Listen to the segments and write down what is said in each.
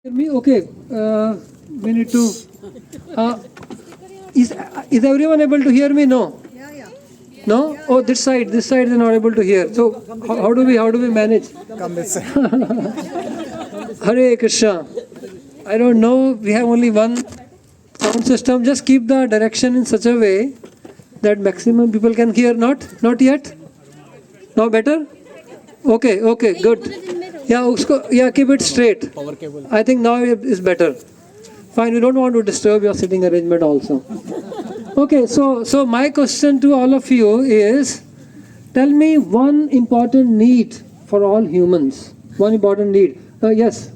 Hear me? Okay. We need to. Uh, is everyone able to hear me? No. No? Oh, this side is not able to hear. So how do we manage? Come this side. Hare Krishna. I don't know. We have only one sound system. Just keep the direction in such a way that maximum people can hear. Not yet. Now better. Okay. Good. Yeah, keep it straight. Power cable. I think now it is better. Fine, we don't want to disturb your sitting arrangement also. Okay, so my question to all of you is, tell me one important need for all humans. One important need. Yes.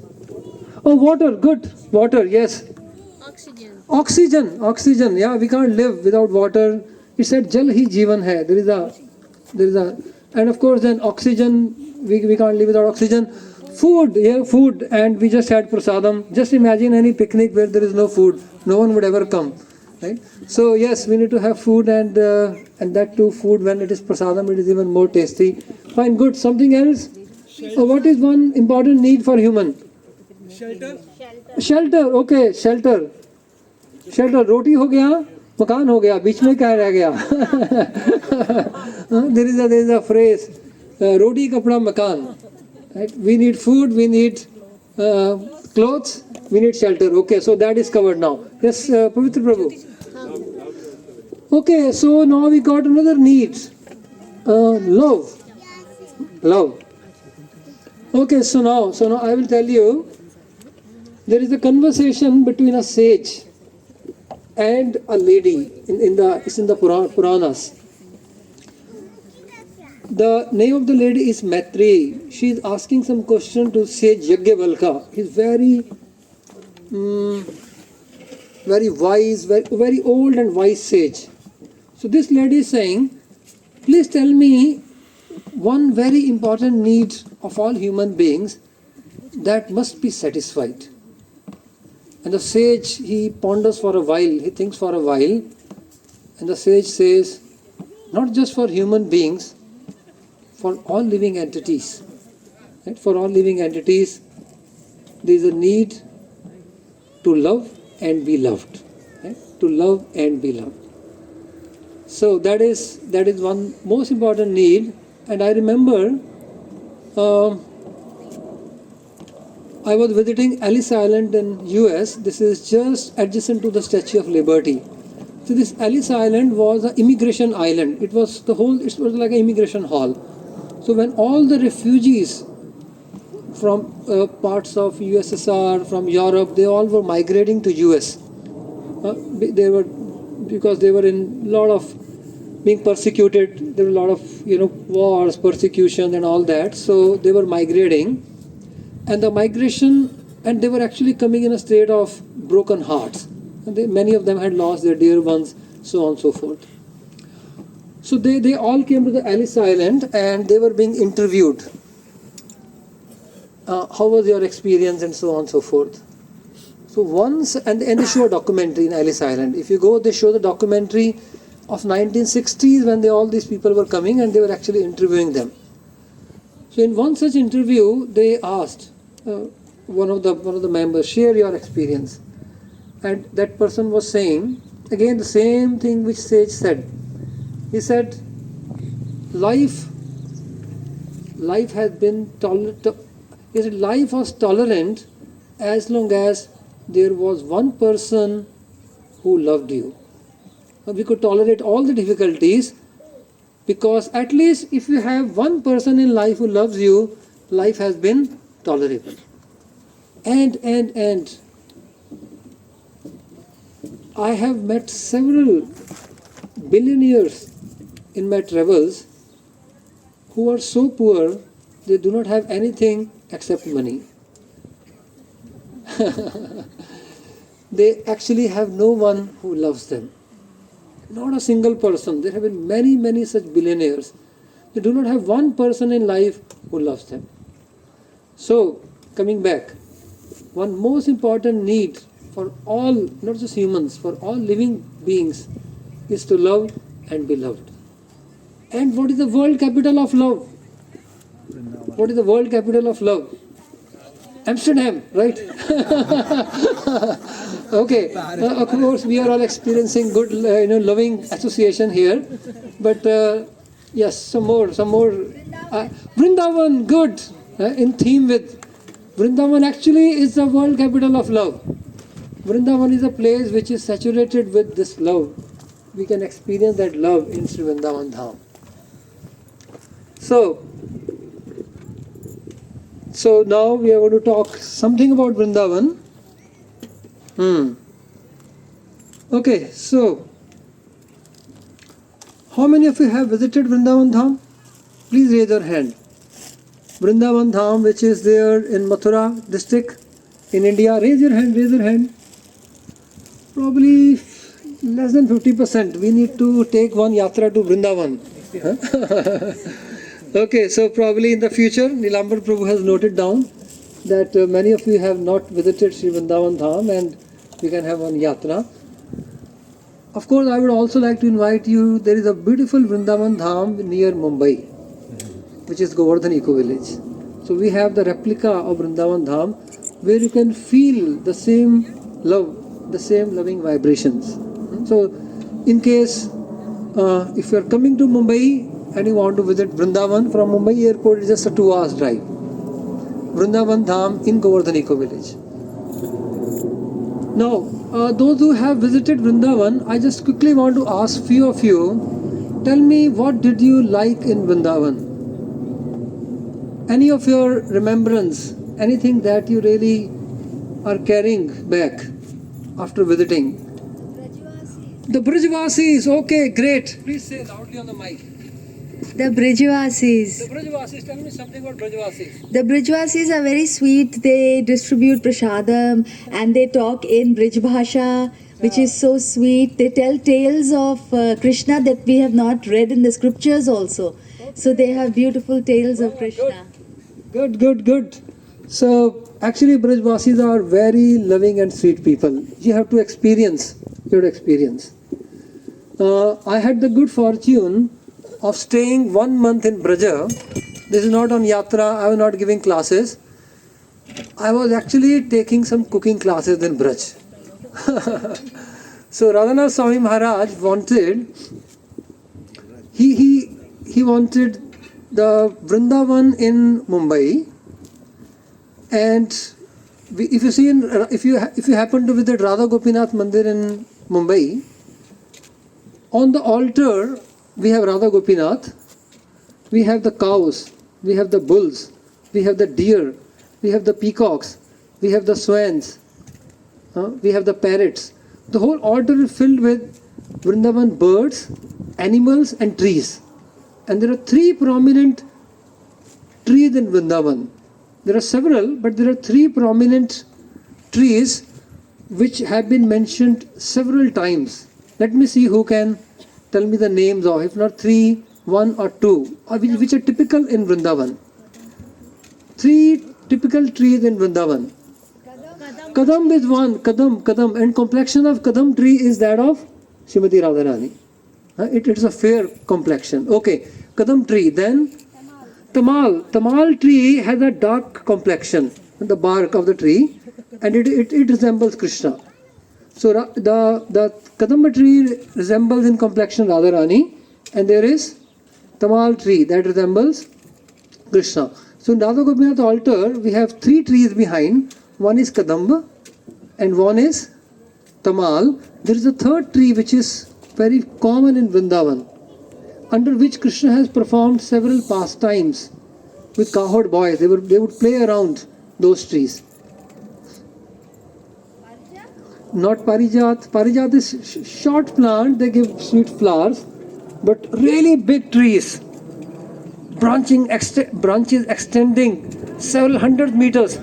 Oh, water. Good. Water. Yes. Oxygen. Yeah, we can't live without water. It said Jal hi Jeevan hai. There is a, and of course then oxygen. We can't live without oxygen. Food, and we just had prasadam. Just imagine any picnic where there is no food. No one would ever come, right? So yes, we need to have food, and that too, food when it is prasadam, it is even more tasty. Fine, good. Something else? What is one important need for human? Shelter. Okay, shelter. रोटी हो गया, मकान हो गया, बीच में क्या रह गया? There is a phrase, रोटी कपड़ा मकान. Right? We need food, we need clothes, we need shelter. Okay, so that is covered now. Yes, Pavitra Prabhu. Okay, so now we got another need. Love. Okay, so now I will tell you, there is a conversation between a sage and a lady it's in the Puranas. The name of the lady is Maitri. She is asking some question to sage Yajnavalkya. He's very wise, very old and wise sage. So this lady is saying, please tell me one very important need of all human beings that must be satisfied. And the sage, he ponders for a while, he thinks for a while, and the sage says, not just for human beings, for all living entities. Right? For all living entities, there is a need to love and be loved. Right? To love and be loved. So that is one most important need. And I remember I was visiting Ellis Island in US. This is just adjacent to the Statue of Liberty. So this Ellis Island was an immigration island. It was like an immigration hall. So when all the refugees from parts of USSR, from Europe, they all were migrating to US. Because they were in a lot of being persecuted. There were a lot of wars, persecution, and all that. So they were migrating, and the migration, and they were actually coming in a state of broken hearts. And many of them had lost their dear ones, so on and so forth. So they all came to the Ellis Island and they were being interviewed. How was your experience and so on and so forth. So once, and they show a documentary in Ellis Island. If you go, they show the documentary of 1960s when all these people were coming and they were actually interviewing them. So in one such interview, they asked one of the members, share your experience. And that person was saying, again the same thing which sage said. He said, life has been tolerant. He said, life was tolerant as long as there was one person who loved you. We could tolerate all the difficulties because at least if you have one person in life who loves you, life has been tolerable. And I have met several billionaires in my travels who are so poor they do not have anything except money. They actually have no one who loves them. Not a single person. There have been many such billionaires. They do not have one person in life who loves them. So, coming back, one most important need for all, not just humans, for all living beings is to love and be loved. And what is the world capital of love? What is the world capital of love? Amsterdam, right? Okay. Of course, we are all experiencing good, loving association here. But yes, some more. Vrindavan, good. In theme with Vrindavan actually is the world capital of love. Vrindavan is a place which is saturated with this love. We can experience that love in Sri Vrindavan Dham. So now we are going to talk something about Vrindavan. Okay, so how many of you have visited Vrindavan Dham? Please raise your hand. Vrindavan Dham, which is there in Mathura district in India. Raise your hand. Probably less than 50%. We need to take one yatra to Vrindavan. Okay, so probably in the future, Nilambar Prabhu has noted down that many of you have not visited Sri Vrindavan Dham and we can have one yatra. Of course, I would also like to invite you, there is a beautiful Vrindavan Dham near Mumbai, which is Govardhan Eco Village. So we have the replica of Vrindavan Dham where you can feel the same love, the same loving vibrations. So in case if you are coming to Mumbai and you want to visit Vrindavan, from Mumbai airport is just a 2 hours drive. Vrindavan Dham in Govardhan Eco Village. Now, those who have visited Vrindavan, I just quickly want to ask few of you, tell me what did you like in Vrindavan? Any of your remembrance, anything that you really are carrying back after visiting? The Brijvasis, okay, great. Please say loudly on the mic. The Brijvasis. The Brijvasis, tell me something about Brijvasis. The Brijvasis are very sweet. They distribute prasadam and they talk in Brij Bhasha, which is so sweet. They tell tales of Krishna that we have not read in the scriptures also. So they have beautiful tales of Krishna. Good. So actually Brijvasis are very loving and sweet people. You have to experience. I had the good fortune of staying 1 month in Braja. This is not on yatra, I was not giving classes. I was actually taking some cooking classes in Braj. So Radhanath Swami Maharaj wanted, he wanted the Vrindavan in Mumbai, and if you happen to visit Radha Gopinath Mandir in Mumbai, on the altar we have Radha Gopinath, we have the cows, we have the bulls, we have the deer, we have the peacocks, we have the swans, we have the parrots. The whole altar is filled with Vrindavan birds, animals and trees. And there are 3 prominent trees in Vrindavan. There are several, but there are 3 prominent trees which have been mentioned several times. Let me see who can tell me the names of, if not 3, 1 or 2, which are typical in Vrindavan. 3 typical trees in Vrindavan. Kadam is one, Kadam, and complexion of Kadam tree is that of Srimati Radharani. It is a fair complexion. Okay, Kadam tree. Then Tamal tree has a dark complexion, the bark of the tree, and it resembles Krishna. So the Kadamba tree resembles in complexion Radharani, and there is Tamal tree that resembles Krishna. So in Radha Gopinath altar we have 3 trees behind. One is Kadamba and one is Tamal. There is a 3rd tree which is very common in Vrindavan, under which Krishna has performed several pastimes with cowherd boys. They would play around those trees. Not Parijat. Parijat is short plant, they give sweet flowers, but really big trees, branches extending several hundred meters.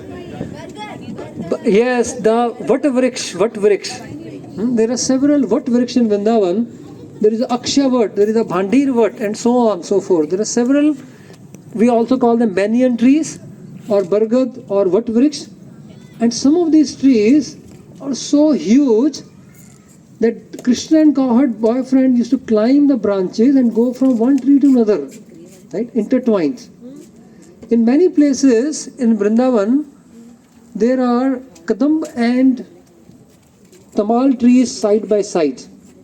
Yes, the Vatvriksha. There are several Vatvriksha in Vrindavan. There is a Aksha Vat, there is a Bhandir Vat, and so on, so forth. There are several, we also call them banyan trees, or Bargad, or Vatvriksha. And some of these trees are so huge that Krishna and cowherd boyfriend used to climb the branches and go from one tree to another, right, intertwined. In many places in Vrindavan, there are kadam and tamal trees side by side,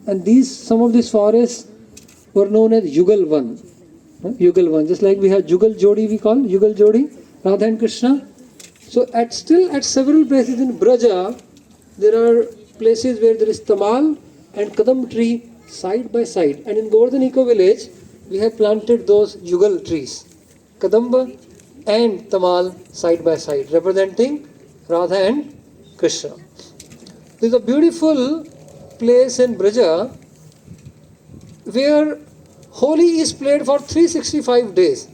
and some of these forests were known as Yugal Van. Yugal Van, just like we have Jugal Jodi, we call Yugal Jodi, Radha and Krishna. So at several places in Braja, there are places where there is tamal and kadam tree side by side, and in Govardhan Eco Village we have planted those Yugal trees, kadamba and tamal side by side, representing Radha and Krishna. There is a beautiful place in Braja where Holi is played for 365 days.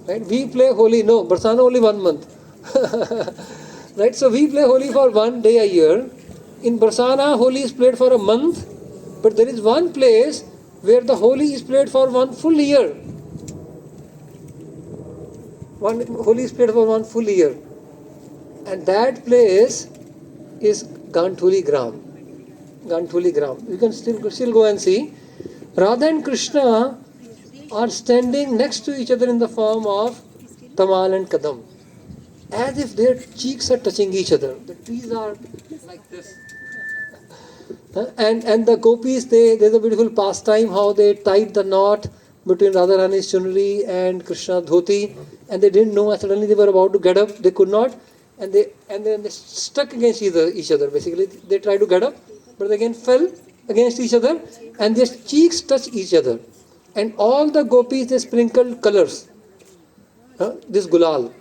Right? We play Holi, no, Barsana only 1 month. Right? So we play Holi for 1 day a year. In Barsana, Holi is played for a month, but there is one place where the Holi is played for 1 full year. Holi is played for 1 full year. And that place is Ganthuli Gram. Ganthuli Gram. You can still go and see. Radha and Krishna are standing next to each other in the form of tamal and kadam, as if their cheeks are touching each other. The trees are like this. And the gopis, there's a beautiful pastime how they tied the knot between Radharani's chunari and Krishna's dhoti, and they didn't know, and suddenly they were about to get up, they could not, and then they stuck against each other. Basically, they tried to get up, but they again fell against each other, and their cheeks touched each other. And all the gopis, they sprinkled colors, this gulal.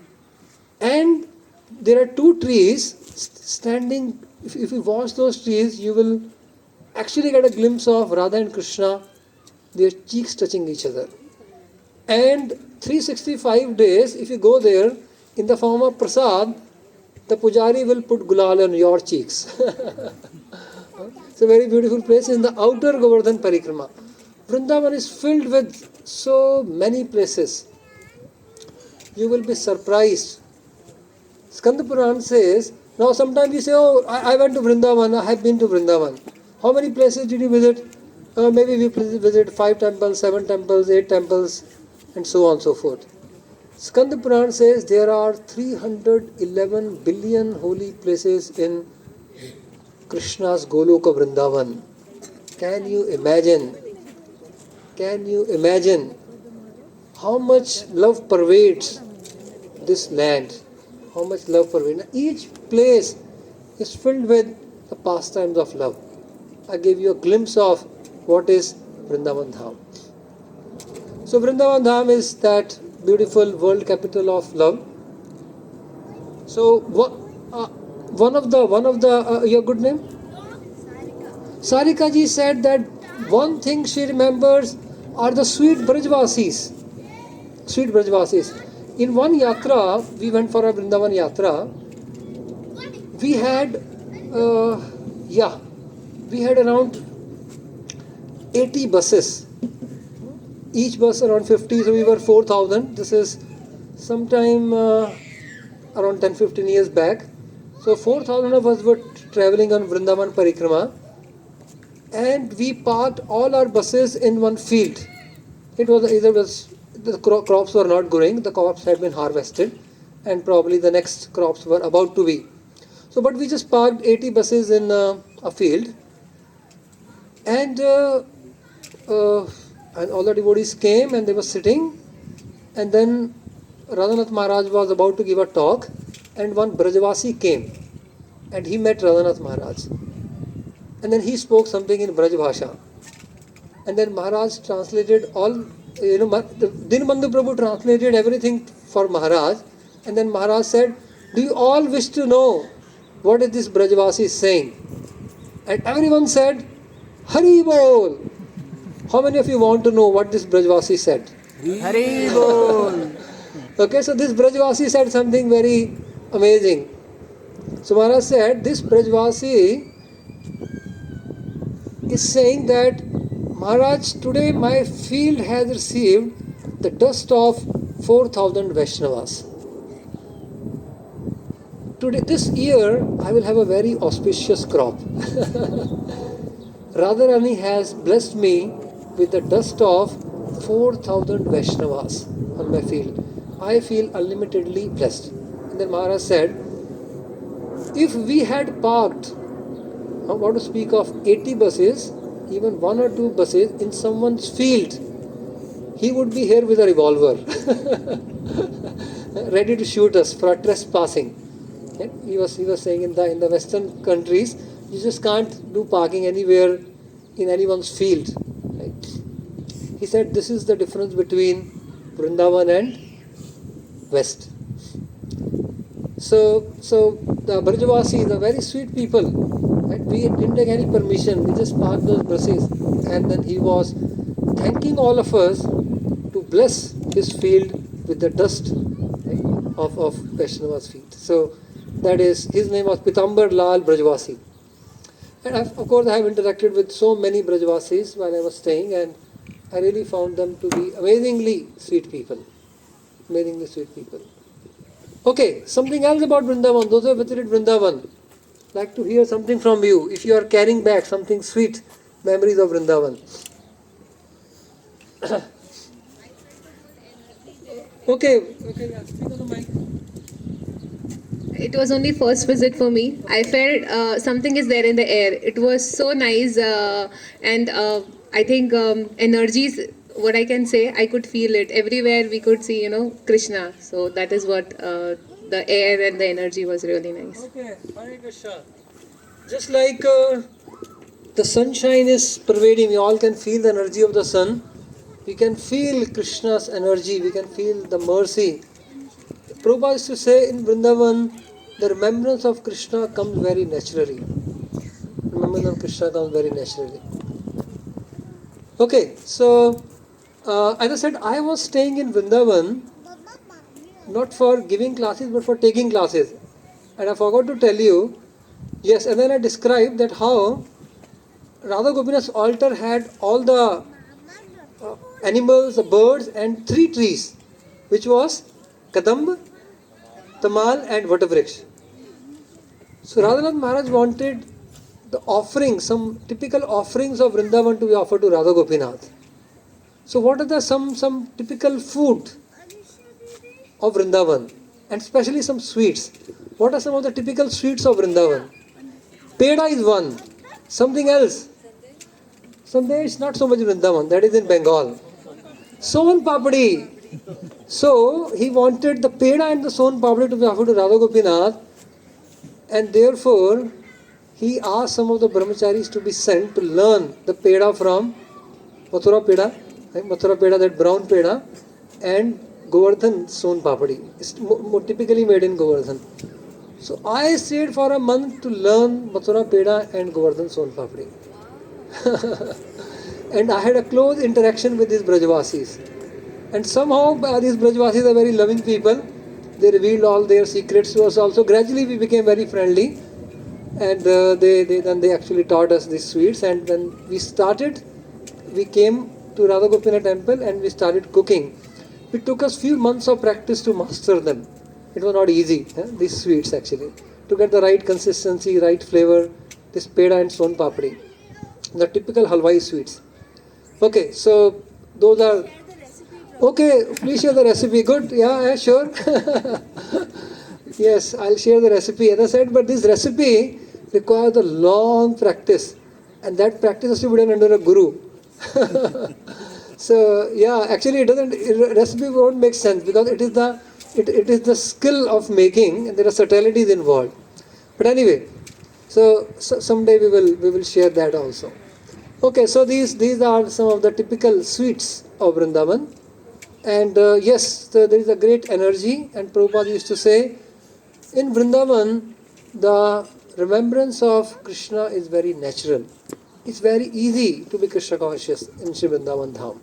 And there are 2 trees standing. If you watch those trees, you will actually get a glimpse of Radha and Krishna, their cheeks touching each other. And 365 days, if you go there, in the form of prasad, the pujari will put gulal on your cheeks. It's a very beautiful place in the outer Govardhan Parikrama. Vrindavan is filled with so many places. You will be surprised. Skanda Puran says, now sometimes you say, oh, I went to Vrindavan, I have been to Vrindavan. How many places did you visit? Maybe we visit 5 temples, 7 temples, 8 temples, and so on and so forth. Skanda Puran says there are 311 billion holy places in Krishna's Goloka Vrindavan. Can you imagine? Can you imagine how much love pervades this land? How much love pervades? Each place is filled with the pastimes of love. I gave you a glimpse of what is Vrindavan Dham. So Vrindavan Dham is that beautiful world capital of love. So one of the your good name? Sarika ji said that one thing she remembers are the sweet Brajvasis. Sweet Brajvasis. In one yatra, we went for a Vrindavan yatra. We had around 80 buses. Each bus around 50, so we were 4,000. This is sometime around 10-15 years back. So 4,000 of us were traveling on Vrindavan Parikrama, and we parked all our buses in one field. It was the crops were not growing, the crops had been harvested, and probably the next crops were about to be. So, but we just parked 80 buses in a field, and all the devotees came and they were sitting, and then Radhanath Maharaj was about to give a talk, and one Brajvasi came and he met Radhanath Maharaj, and then he spoke something in Braj Bhasha, and then Maharaj translated all, Dinbandhu Prabhu translated everything for Maharaj, and then Maharaj said, do you all wish to know what is this Brajvasi saying? And everyone said, Hari Bol. How many of you want to know what this Brajvasi said? Hare Bol. Okay, so this Brajvasi said something very amazing. So Maharaj said, this Brajvasi is saying that, Maharaj, today my field has received the dust of 4,000 Vaishnavas. Today, this year, I will have a very auspicious crop. Radharani has blessed me with the dust of 4,000 Vaishnavas on my field. I feel unlimitedly blessed. And then Maharaj said, if we had parked, what to speak of 80 buses, even one or two buses in someone's field, he would be here with a revolver, ready to shoot us for trespassing. Yeah? He was saying in the Western countries, you just can't do parking anywhere in anyone's field. Right? He said this is the difference between Vrindavan and West. So the Brajavasis, the very sweet people, right? We didn't take any permission, we just parked those buses, and then he was thanking all of us to bless his field with the dust, right, of Vaishnava's feet. So that is, his name was Pitambar Lal Brajavasi. And of course I have interacted with so many Brajavasis while I was staying, and I really found them to be amazingly sweet people. Amazingly sweet people. Okay, something else about Vrindavan. Those who have visited Vrindavan, like to hear something from you. If you are carrying back something sweet, memories of Vrindavan. Okay, yeah, speak on the mic. It was only first visit for me. I felt something is there in the air. It was so nice, and I think energies. What I can say, I could feel it everywhere. We could see, Krishna. So that is what the air and the energy was really nice. Okay, Hare Krishna. Just like the sunshine is pervading, we all can feel the energy of the sun. We can feel Krishna's energy. We can feel the mercy. Prabhupada used to say in Vrindavan, the remembrance of Krishna comes very naturally. Remembrance of Krishna comes very naturally. Okay, so as I said, I was staying in Vrindavan not for giving classes but for taking classes. And I forgot to tell you, yes, and then I described that how Radha Gopinath's altar had all the animals, the birds, and 3 trees, which was Kadamba, Tamal, and Vatavriksha. So Radhanath Maharaj wanted the offerings, some typical offerings of Vrindavan to be offered to Radha Gopinath. So what are the some typical food of Vrindavan, and especially some sweets? What are some of the typical sweets of Vrindavan? Peda is one. Something else? Sandesh, not so much Vrindavan, that is in Bengal. Son Papadi. So he wanted the peda and the son papdi to be offered to Radha Gopinath, and therefore he asked some of the brahmacharis to be sent to learn the peda from Mathura peda, right? Mathura peda, that brown peda, and Govardhan son papdi. It's more typically made in Govardhan. So I stayed for a month to learn Mathura peda and Govardhan son papdi. And I had a close interaction with these Brajavasis. And somehow these Brajavasis are very loving people. They revealed all their secrets to us also. Gradually we became very friendly. And they actually taught us these sweets. And when we came to Radha Gopinath temple and we started cooking. It took us few months of practice to master them. It was not easy, these sweets actually. To get the right consistency, right flavor, this peda and son papdi. The typical halwai sweets. Okay, so those are... Okay, please share the recipe. Good, yeah, sure. Yes, I'll share the recipe. As I said, but this recipe requires a long practice. And that practice has to be done under a guru. So, yeah, actually recipe won't make sense because it is the skill of making and there are subtleties involved. But anyway, so someday we will share that also. Okay, so these are some of the typical sweets of Vrindavan. And yes, there is a great energy, and Prabhupada used to say, in Vrindavan, the remembrance of Krishna is very natural. It's very easy to be Krishna conscious in Sri Vrindavan Dham.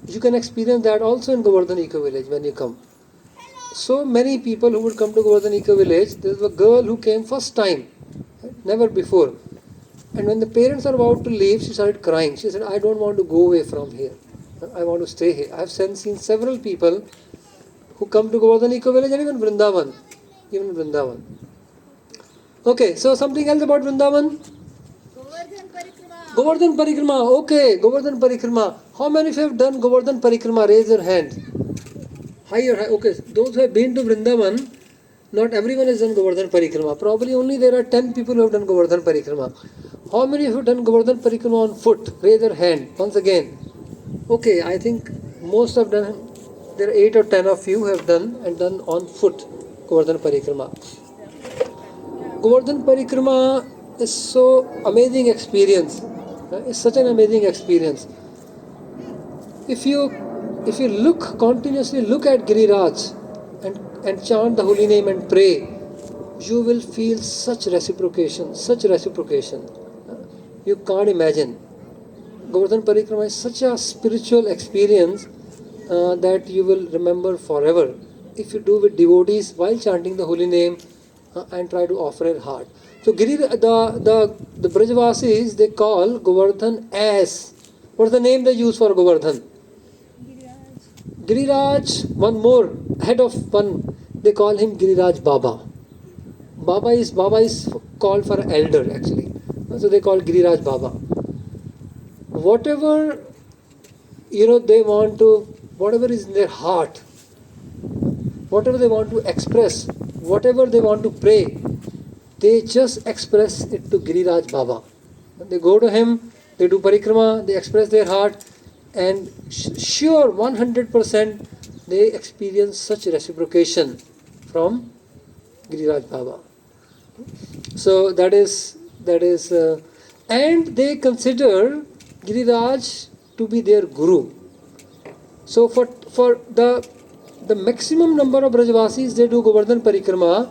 You can experience that also in Govardhan Eco Village when you come. So many people who would come to Govardhan Eco Village, there was a girl who came first time, never before. And when the parents are about to leave, she started crying. She said, I don't want to go away from here. I want to stay here. I have seen several people who come to Govardhan Eco Village and even Vrindavan. Okay, so something else about Vrindavan? Govardhan Parikrama. Okay, Govardhan Parikrama. How many of you have done Govardhan Parikrama? Raise your hand. Higher. Okay, those who have been to Vrindavan, Not everyone has done Govardhan Parikrama. Probably only there are 10 people who have done Govardhan Parikrama. How many of you have done Govardhan Parikrama on foot? Raise your hand once again. Okay, I think most have done. There are 8 or 10 of you who have done on foot Govardhan Parikrama. Govardhan Parikrama is so amazing experience. It's such an amazing experience. If you continuously look at Giriraj and chant the holy name and pray, you will feel such reciprocation. You can't imagine. Govardhan Parikrama is such a spiritual experience that you will remember forever if you do with devotees while chanting the holy name and try to offer a heart. So the Brajavasis, they call Govardhan as, what's the name they use for Govardhan? Giriraj, one more, head of one, they call him Giriraj Baba. Baba is called for elder actually. So they call Giriraj Baba. Whatever they want to, whatever is in their heart, whatever they want to express, whatever they want to pray, they just express it to Giriraj Baba. They go to him, they do parikrama, they express their heart, and sure 100% they experience such reciprocation from Giriraj Baba. So that is and they consider Giriraj to be their guru. So for the maximum number of Brajavasis, they do Govardhan Parikrama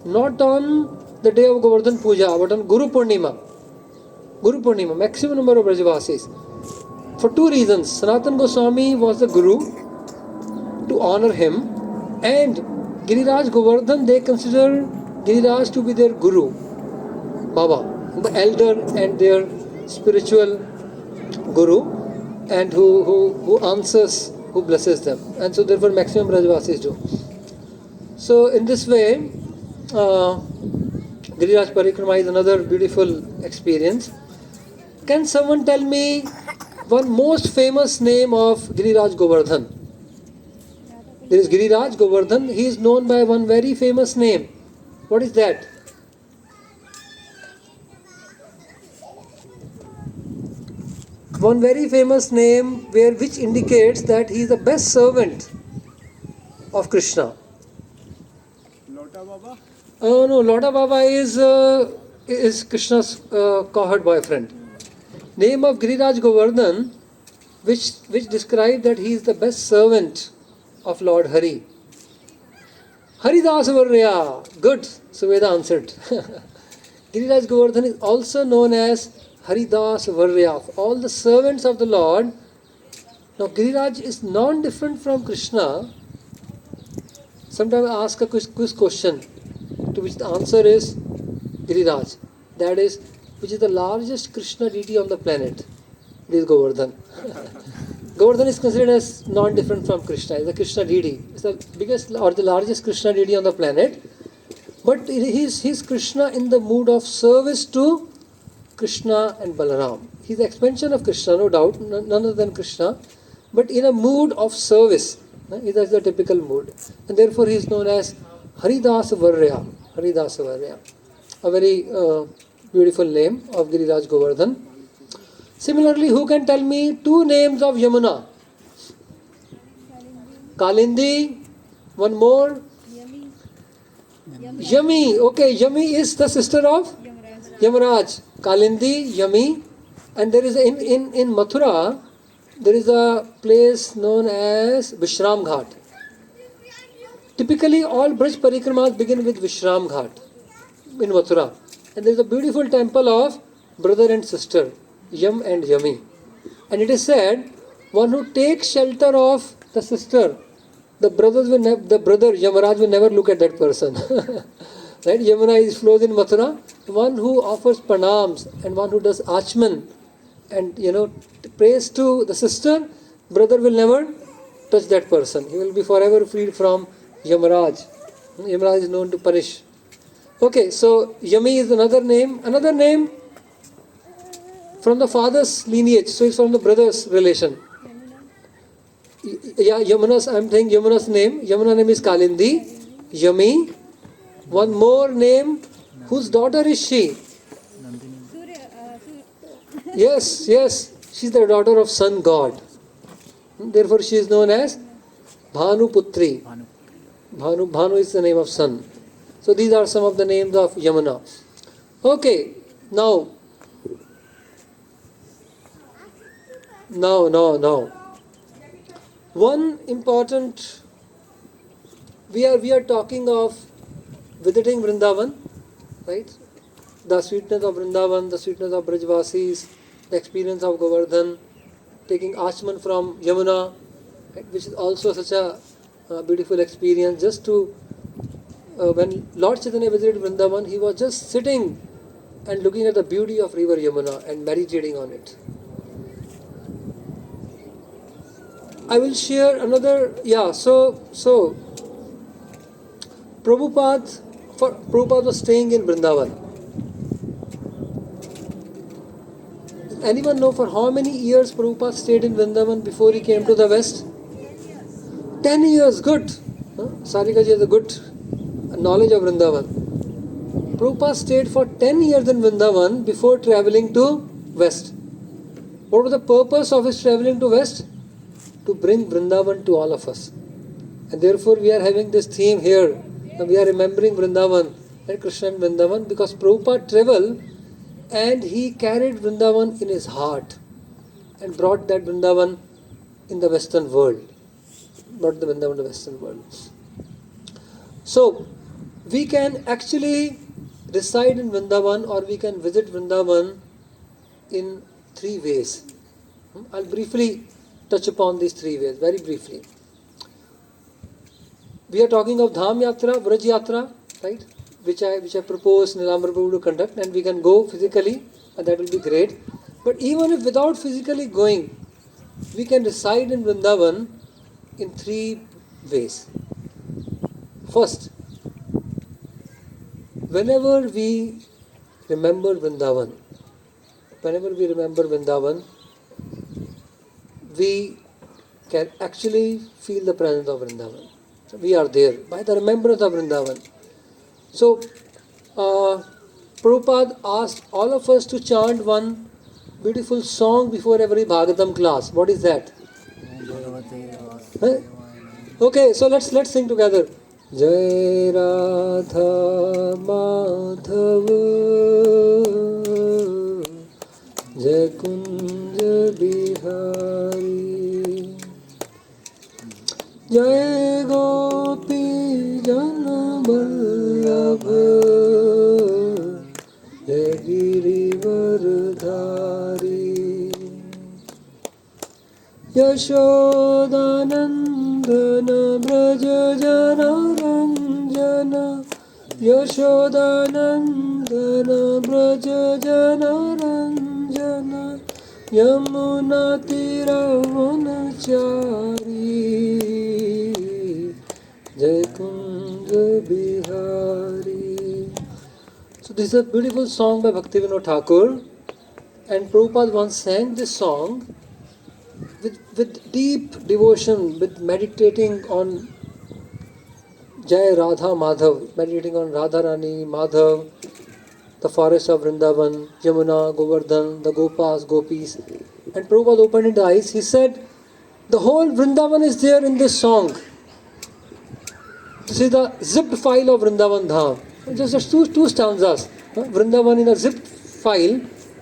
not on the day of Govardhan Puja but on Guru Purnima, maximum number of Brajavasis. For two reasons. Sanatana Goswami was the Guru, to honor him, and Giriraj Govardhan, they consider Giriraj to be their Guru, Baba, the elder and their spiritual Guru, and who answers, who blesses them. And so therefore maximum Brajavasis do. So in this way, Giriraj Parikrama is another beautiful experience. Can someone tell me one most famous name of Giriraj Govardhan? There is Giriraj Govardhan. He is known by one very famous name. What is that? One very famous name which indicates that he is the best servant of Krishna. Lota Baba? Oh no, Lota Baba is Krishna's cowherd boyfriend. Name of Giriraj Govardhan, which describes that he is the best servant of Lord Hari. Haridas Varya. Good. Suveda answered. Giriraj Govardhan is also known as Haridas Varya. Of all the servants of the Lord, now Giriraj is non-different from Krishna. Sometimes I ask a quiz question, to which the answer is Giriraj. That is, which is the largest Krishna deity on the planet? It is Govardhan. Govardhan is considered as non-different from Krishna. It's the Krishna deity. It's the biggest or the largest Krishna deity on the planet. But he's Krishna in the mood of service to Krishna and Balaram. He's the expansion of Krishna, no doubt, none other than Krishna, but in a mood of service. That's the typical mood. And therefore he is known as Haridas Varya. Haridas Varya. A very beautiful name of Giriraj Govardhan. Similarly, who can tell me two names of Yamuna? Kalindi. One more. Yami. Okay, Yami is the sister of Yamaraj. Kalindi, Yami. And there is in Mathura, there is a place known as Vishram Ghat. Typically, all Braj Parikramas begin with Vishram Ghat in Mathura. And there is a beautiful temple of brother and sister, Yam and Yami. And it is said, one who takes shelter of the sister, the brother Yamaraj will never look at that person. Right? Yamuna flows in Mathura. One who offers pranams and one who does achman and prays to the sister, brother will never touch that person. He will be forever freed from Yamaraj. Yamaraj is known to punish. Okay, so Yami is another name. Another name from the father's lineage, so it's from the brother's relation. Yeah, I'm saying Yamuna's name. Yamuna name is Kalindi, Yami, One more name. Whose daughter is she? Yes, yes. She's the daughter of sun god. Therefore she is known as Bhanu Putri. Bhanu is the name of sun. So these are some of the names of Yamuna. Okay, now. One important, we are talking of visiting Vrindavan, right? The sweetness of Vrindavan, the sweetness of Brajvasis, the experience of Govardhan, taking Ashman from Yamuna, right, which is also such a beautiful experience. Just to, when Lord Chaitanya visited Vrindavan, he was just sitting and looking at the beauty of river Yamuna and meditating on it. I will share another, so Prabhupada was staying in Vrindavan. Does anyone know for how many years Prabhupada stayed in Vrindavan before he came to the West? 10 years, good. Sarika ji has a good knowledge of Vrindavan. Prabhupada stayed for 10 years in Vrindavan before traveling to West. What was the purpose of his traveling to West? To bring Vrindavan to all of us. And therefore we are having this theme here. We are remembering Vrindavan and Krishna and Vrindavan because Prabhupada traveled and he carried Vrindavan in his heart and brought that Vrindavan in the Western world. Brought the Vrindavan to the Western world. So, we can actually reside in Vrindavan or we can visit Vrindavan in 3 ways. I'll briefly touch upon these 3 ways, very briefly. We are talking of Dham Yatra, Vraj Yatra, right? Which I propose Nilambar Prabhu to conduct, and we can go physically, and that will be great. But even if without physically going, we can reside in Vrindavan in 3 ways. First, whenever we remember Vrindavan, we can actually feel the presence of Vrindavan. So we are there by the remembrance of Vrindavan. So, Prabhupada asked all of us to chant one beautiful song before every Bhagavatam class. What is that? Huh? Okay, so let's sing together. Jai Radha Madhava Jai Kunja Bihari Jai Gopi Jana Vallabha Jai Girivardhari Yashodanandana Braja Jana Ranjana Yashodanandana Braja Jana Ranjana Yamuna Tiravanachari Jai Kunja Bihari. So this is a beautiful song by Bhakti Thakur, and Prabhupada once sang this song with deep devotion, with meditating on Jai Radha Madhav, meditating on Radharani, Madhav, the forest of Vrindavan, Yamuna, Govardhan, the Gopas, Gopis. And Prabhupada opened his eyes. He said, the whole Vrindavan is there in this song. This is the zipped file of Vrindavan Dham. Just two stanzas. Vrindavan in a zipped file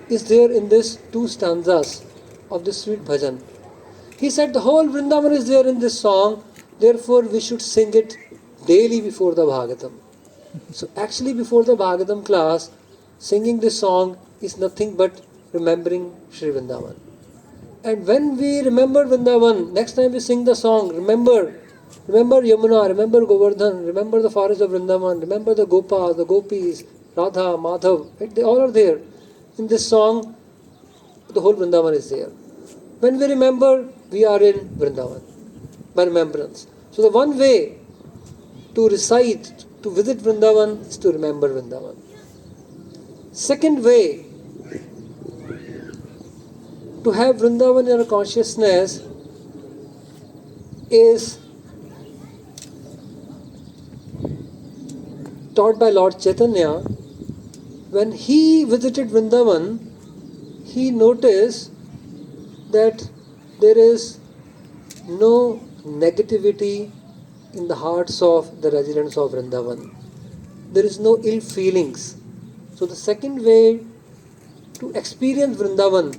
is there in this 2 stanzas of this sweet bhajan. He said the whole Vrindavan is there in this song, therefore we should sing it daily before the Bhagavatam. So actually before the Bhagavatam class, singing this song is nothing but remembering Sri Vrindavan. And when we remember Vrindavan, next time we sing the song, remember Yamuna, remember Govardhan, remember the forest of Vrindavan, remember the Gopas, the Gopis, Radha, Madhav, right? They all are there. In this song, the whole Vrindavan is there. When we remember, we are in Vrindavan, by remembrance. So the one way to recite, to visit Vrindavan is to remember Vrindavan. Second way to have Vrindavan in our consciousness is taught by Lord Chaitanya, when he visited Vrindavan, he noticed that there is no negativity in the hearts of the residents of Vrindavan. There is no ill feelings. So the second way to experience Vrindavan,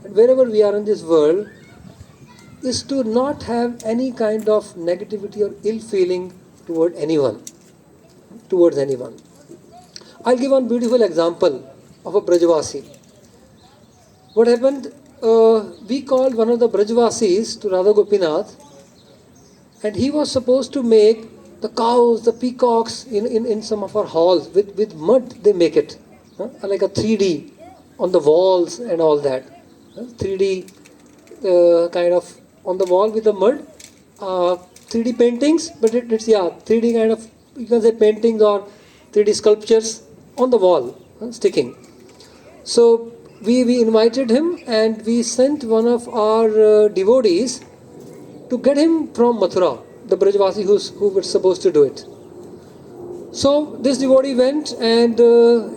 and wherever we are in this world, is to not have any kind of negativity or ill feeling towards anyone. I'll give one beautiful example of a Brajvasi. What happened? We called one of the Brajvasis to Radha Gopinath, and he was supposed to make the cows, the peacocks in some of our halls. With mud they make it, like a 3D on the walls and all that. 3D kind of on the wall with the mud, 3D paintings, but it's 3D kind of, you can say paintings or 3D sculptures on the wall, sticking. So we invited him, and we sent one of our devotees to get him from Mathura, the Brajvasi who was supposed to do it. So this devotee went, and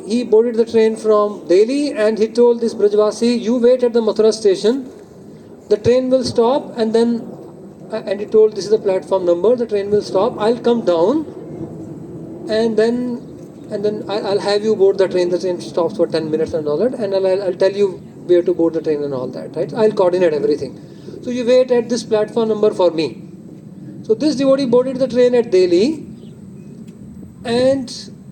he boarded the train from Delhi, and he told this Brajvasi, you wait at the Mathura station, the train will stop, and he told this is the platform number, the train will stop, I'll come down, and then I'll have you board the train stops for 10 minutes and all that, and I'll tell you where to board the train and all that, right? I'll coordinate everything. So you wait at this platform number for me. So this devotee boarded the train at Delhi, and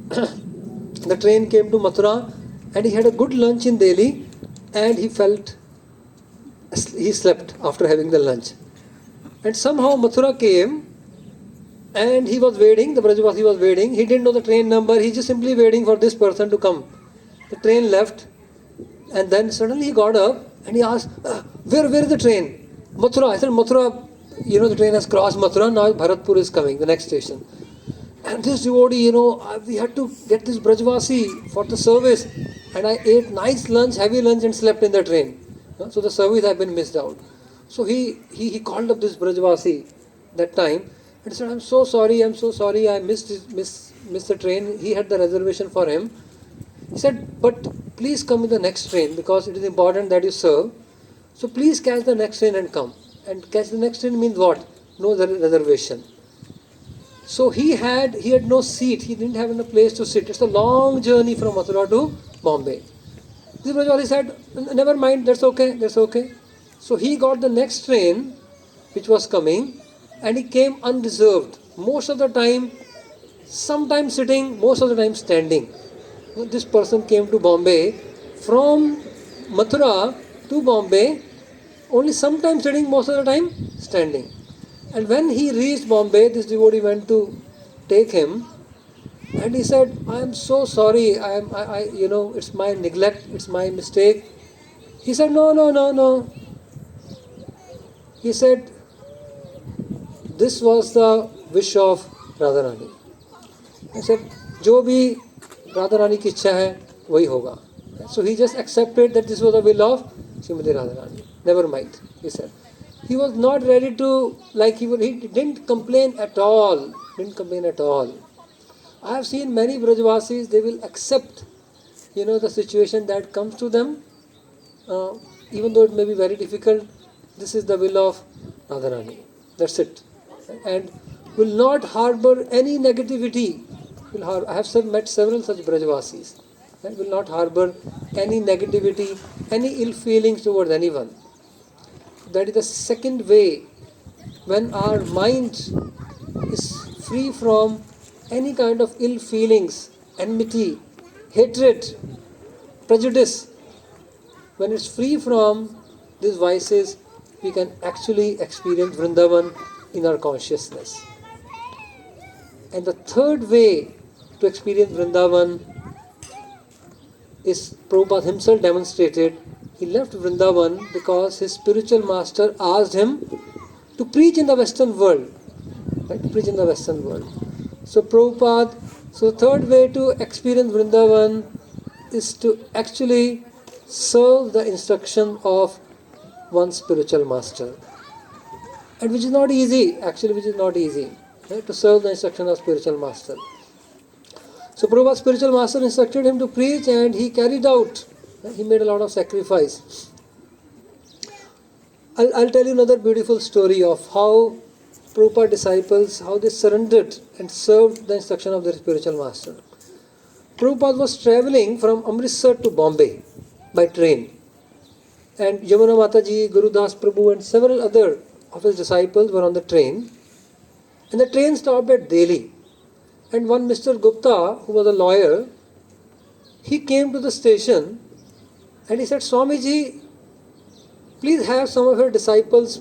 the train came to Mathura, and he had a good lunch in Delhi, and he slept after having the lunch. And somehow Mathura came, and he was waiting, the Brajvasi was waiting, he didn't know the train number, he's just simply waiting for this person to come. The train left, and then suddenly he got up, and he asked, where is the train? Mathura. I said, Mathura, the train has crossed Mathura, now Bharatpur is coming, the next station. And this devotee, we had to get this Brajvasi for the service, and I ate nice lunch, heavy lunch, and slept in the train. So the service had been missed out. So he called up this Brajvasi that time, and said, I'm so sorry, I missed the train. He had the reservation for him. He said, but please come in the next train, because it is important that you serve. So please catch the next train and come. And catch the next train means what? No reservation. So he had no seat, he didn't have a place to sit. It's a long journey from Mathura to Bombay. This Brajvasi said, never mind, that's okay. So he got the next train which was coming, and he came unreserved. Most of the time, sometimes sitting, most of the time standing. This person came to Bombay from Mathura to Bombay, only sometimes sitting, most of the time standing. And when he reached Bombay, this devotee went to take him, and he said, I am so sorry, it's my neglect, it's my mistake. He said, no. He said, this was the wish of Radharani. He said, जो भी Radharani की इच्छा है वही होगा. So he just accepted that this was the will of Srimati Radharani. Never mind, he said. He was not ready to, he didn't complain at all. I have seen many Brajvasis, they will accept, the situation that comes to them, even though it may be very difficult. This is the will of Radharani. That's it. And will not harbor any negativity. I have met several such Brajvasis. And will not harbor any negativity, any ill feelings towards anyone. That is the second way, when our mind is free from any kind of ill feelings, enmity, hatred, prejudice. When it's free from these vices, we can actually experience Vrindavan in our consciousness. And the third way to experience Vrindavan is Prabhupada himself demonstrated. He left Vrindavan because his spiritual master asked him to preach in the Western world. Right? To preach in the Western world. So the third way to experience Vrindavan is to actually serve the instruction of one's spiritual master. And which is not easy, right? To serve the instruction of spiritual master. So Prabhupada's spiritual master instructed him to preach, and he carried out. He made a lot of sacrifice. I'll tell you another beautiful story of how Prabhupada disciples, how they surrendered and served the instruction of their spiritual master. Prabhupada was travelling from Amritsar to Bombay by train. And Yamuna Mataji, Guru Das Prabhu and several other of his disciples were on the train. And the train stopped at Delhi. And one Mr. Gupta, who was a lawyer, he came to the station and he said, Swamiji, please have some of your disciples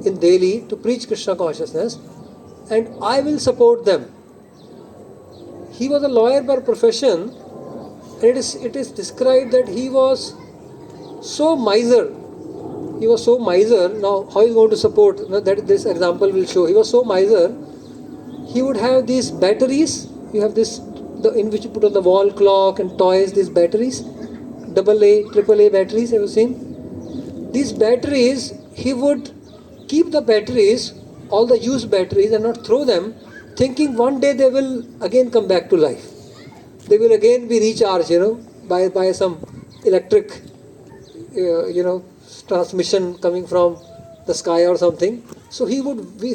in Delhi to preach Krishna consciousness, and I will support them. He was a lawyer by profession, and it is described that he was so miser. He was so miser. Now, how he is going to support? That this example will show. He was so miser. He would have these batteries. You have this, in which you put on the wall clock and toys. These batteries, AA, AAA batteries. Have you seen? These batteries, he would keep the batteries, all the used batteries, and not throw them, thinking one day they will again come back to life. They will again be recharged, by some electric, transmission coming from the sky or something. So he would be